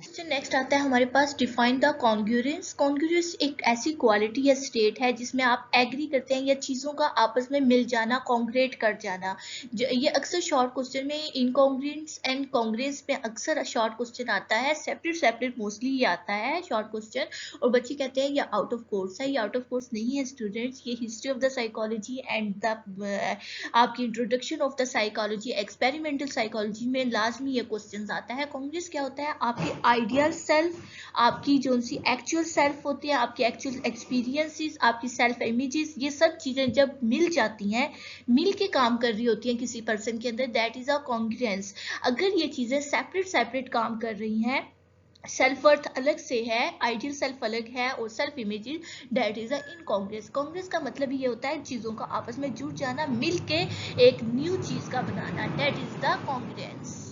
Next आता है हमारे पास डिफाइन द कॉन्ग्रुएंस। कॉन्ग्रुएंस एक ऐसी क्वालिटी या स्टेट है जिसमें आप एग्री करते हैं या चीज़ों का आपस में मिल जाना, कॉन्ग्रेट कर जाना। ये अक्सर शॉर्ट क्वेश्चन में इनकॉन्ग्रुएंस एंड कॉन्ग्रुएंस में अक्सर शॉर्ट क्वेश्चन आता है, सेपरेट सेपरेट मोस्टली ये आता है शॉर्ट क्वेश्चन, और बच्चे कहते हैं ये आउट ऑफ कोर्स है। ये आउट ऑफ कोर्स नहीं है स्टूडेंट्स, ये history of the psychology and the आपकी introduction of the psychology, experimental psychology में लाजमी ये क्वेश्चन आता है। कॉन्ग्रेस क्या होता है? आपकी आइडियल सेल्फ, आपकी जो सी एक्चुअल सेल्फ होती है, आपकी एक्चुअल एक्सपीरियंसेस, आपकी सेल्फ इमेजेस, ये सब चीज़ें जब मिल जाती हैं, मिल के काम कर रही होती हैं किसी पर्सन के अंदर, दैट इज़ अ कॉन्ग्रुएंस। अगर ये चीज़ें सेपरेट सेपरेट काम कर रही हैं, सेल्फ वर्थ अलग से है, आइडियल सेल्फ अलग है और self image that is a incongruence. Congruence का मतलब ये होता है चीज़ों का आपस में जुड़ जाना, मिल के एक न्यू चीज़ का बनाना, दैट इज द कॉन्ग्रुएंस।